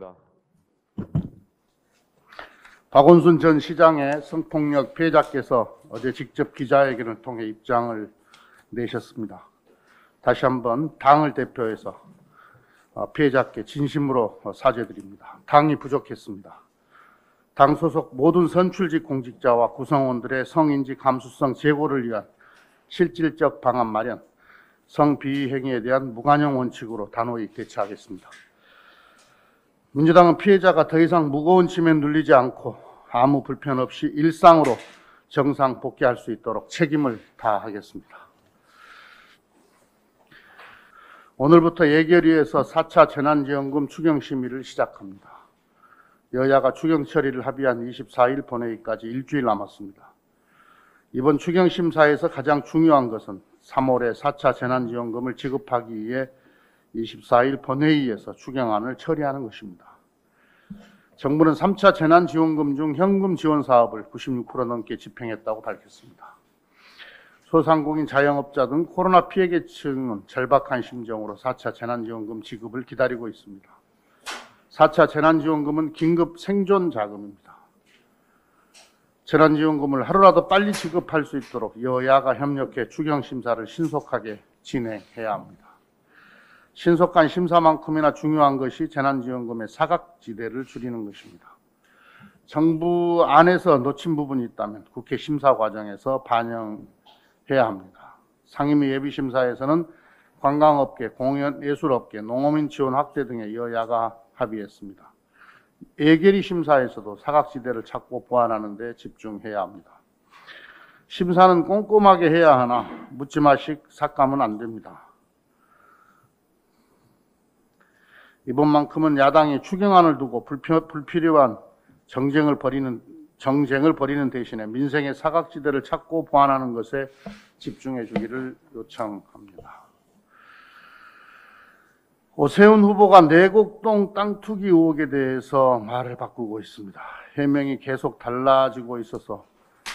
있습니다. 박원순 전 시장의 성폭력 피해자께서 어제 직접 기자회견을 통해 입장을 내셨습니다. 다시 한번 당을 대표해서 피해자께 진심으로 사죄드립니다. 당이 부족했습니다. 당 소속 모든 선출직 공직자와 구성원들의 성인지 감수성 제고를 위한 실질적 방안 마련, 성비위 행위에 대한 무관용 원칙으로 단호히 대처하겠습니다. 민주당은 피해자가 더 이상 무거운 짐에 눌리지 않고 아무 불편 없이 일상으로 정상 복귀할 수 있도록 책임을 다하겠습니다. 오늘부터 예결위에서 4차 재난지원금 추경심의를 시작합니다. 여야가 추경 처리를 합의한 24일 본회의까지 일주일 남았습니다. 이번 추경심사에서 가장 중요한 것은 3월에 4차 재난지원금을 지급하기 위해 24일 본회의에서 추경안을 처리하는 것입니다. 정부는 3차 재난지원금 중 현금 지원 사업을 96% 넘게 집행했다고 밝혔습니다. 소상공인 자영업자 등 코로나 피해 계층은 절박한 심정으로 4차 재난지원금 지급을 기다리고 있습니다. 4차 재난지원금은 긴급 생존 자금입니다. 재난지원금을 하루라도 빨리 지급할 수 있도록 여야가 협력해 추경심사를 신속하게 진행해야 합니다. 신속한 심사만큼이나 중요한 것이 재난지원금의 사각지대를 줄이는 것입니다. 정부 안에서 놓친 부분이 있다면 국회 심사 과정에서 반영해야 합니다. 상임위 예비심사에서는 관광업계, 공연, 예술업계, 농어민 지원 확대 등의 여야가 합의했습니다. 예결위 심사에서도 사각지대를 찾고 보완하는 데 집중해야 합니다. 심사는 꼼꼼하게 해야 하나 묻지마식 삭감은 안 됩니다. 이번만큼은 야당이 추경안을 두고 불필요한 정쟁을 벌이는 대신에 민생의 사각지대를 찾고 보완하는 것에 집중해 주기를 요청합니다. 오세훈 후보가 내곡동 땅 투기 의혹에 대해서 말을 바꾸고 있습니다. 해명이 계속 달라지고 있어서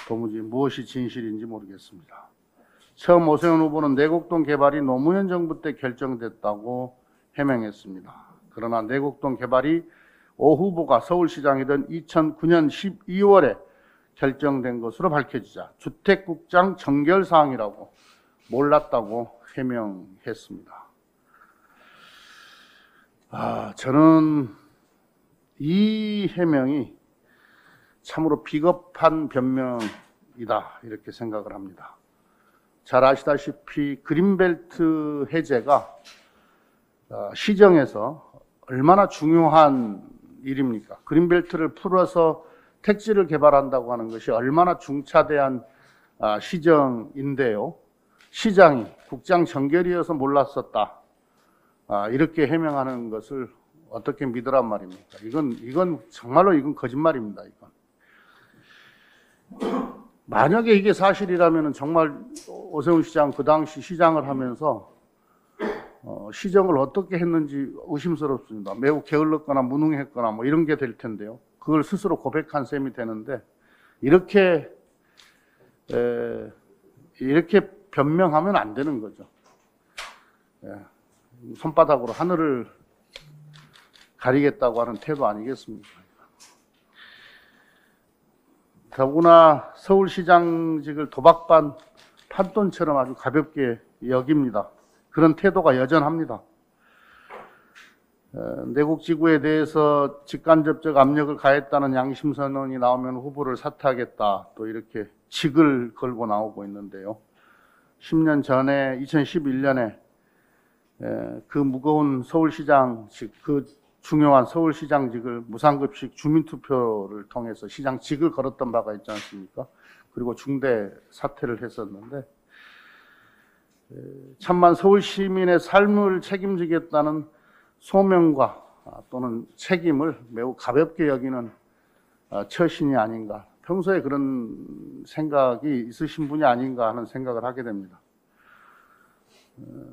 도무지 무엇이 진실인지 모르겠습니다. 처음 오세훈 후보는 내곡동 개발이 노무현 정부 때 결정됐다고 해명했습니다. 그러나 내곡동 개발이 오 후보가 서울시장이던 2009년 12월에 결정된 것으로 밝혀지자 주택국장 정결사항이라고 몰랐다고 해명했습니다. 저는 이 해명이 참으로 비겁한 변명이다 이렇게 생각을 합니다. 잘 아시다시피 그린벨트 해제가 시정에서 얼마나 중요한 일입니까? 그린벨트를 풀어서 택지를 개발한다고 하는 것이 얼마나 중차대한 시정인데요. 시장이 국장 정결이어서 몰랐었다. 이렇게 해명하는 것을 어떻게 믿으란 말입니까? 이건 정말로 거짓말입니다. 만약에 이게 사실이라면 정말 오세훈 시장 그 당시 시장을 하면서 시정을 어떻게 했는지 의심스럽습니다. 매우 게을렀거나 무능했거나 뭐 이런 게 될 텐데요. 그걸 스스로 고백한 셈이 되는데 이렇게 변명하면 안 되는 거죠. 손바닥으로 하늘을 가리겠다고 하는 태도 아니겠습니까? 더구나 서울시장직을 도박반 판돈처럼 아주 가볍게 여깁니다. 그런 태도가 여전합니다. 내곡지구에 대해서 직간접적 압력을 가했다는 양심선언이 나오면 후보를 사퇴하겠다 또 이렇게 직을 걸고 나오고 있는데요. 10년 전에 2011년에 그 무거운 서울시장직, 그 중요한 서울시장직을 무상급식 주민투표를 통해서 시장직을 걸었던 바가 있지 않습니까? 그리고 중대 사퇴를 했었는데 천만 서울 시민의 삶을 책임지겠다는 소명과 또는 책임을 매우 가볍게 여기는 처신이 아닌가, 평소에 그런 생각이 있으신 분이 아닌가 하는 생각을 하게 됩니다.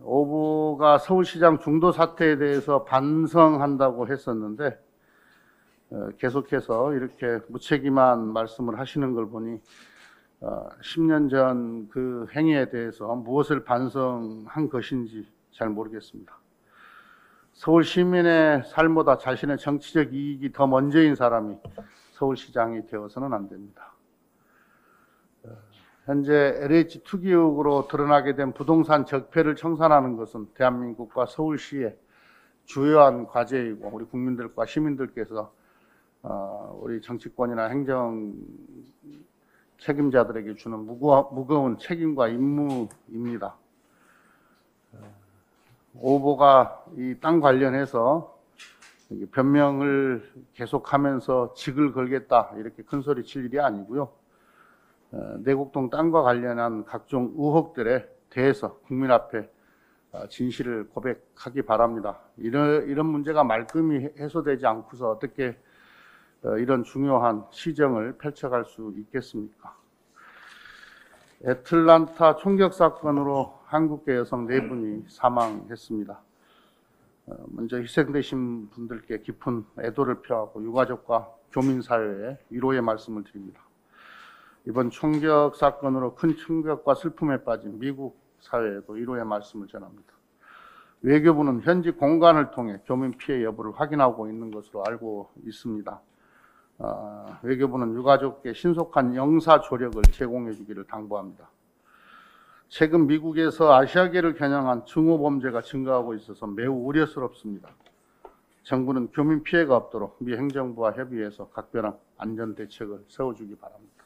오 후보가 서울시장 중도 사태에 대해서 반성한다고 했었는데 계속해서 이렇게 무책임한 말씀을 하시는 걸 보니 10년 전 그 행위에 대해서 무엇을 반성한 것인지 잘 모르겠습니다. 서울 시민의 삶보다 자신의 정치적 이익이 더 먼저인 사람이 서울시장이 되어서는 안 됩니다. 현재 LH 투기의혹으로 드러나게 된 부동산 적폐를 청산하는 것은 대한민국과 서울시의 주요한 과제이고, 우리 국민들과 시민들께서 우리 정치권이나 행정 책임자들에게 주는 무거운 책임과 임무입니다. 오보가 이 땅 관련해서 변명을 계속하면서 직을 걸겠다 이렇게 큰 소리 칠 일이 아니고요. 내곡동 땅과 관련한 각종 의혹들에 대해서 국민 앞에 진실을 고백하기 바랍니다. 이런 문제가 말끔히 해소되지 않고서 어떻게 이런 중요한 시정을 펼쳐갈 수 있겠습니까? 애틀란타 총격 사건으로 한국계 여성 4분이 사망했습니다. 먼저 희생되신 분들께 깊은 애도를 표하고 유가족과 교민사회에 위로의 말씀을 드립니다. 이번 총격 사건으로 큰 충격과 슬픔에 빠진 미국 사회에도 위로의 말씀을 전합니다. 외교부는 현지 공간을 통해 교민 피해 여부를 확인하고 있는 것으로 알고 있습니다. 외교부는 유가족께 신속한 영사 조력을 제공해 주기를 당부합니다. 최근 미국에서 아시아계를 겨냥한 증오 범죄가 증가하고 있어서 매우 우려스럽습니다. 정부는 교민 피해가 없도록 미 행정부와 협의해서 각별한 안전 대책을 세워주기 바랍니다.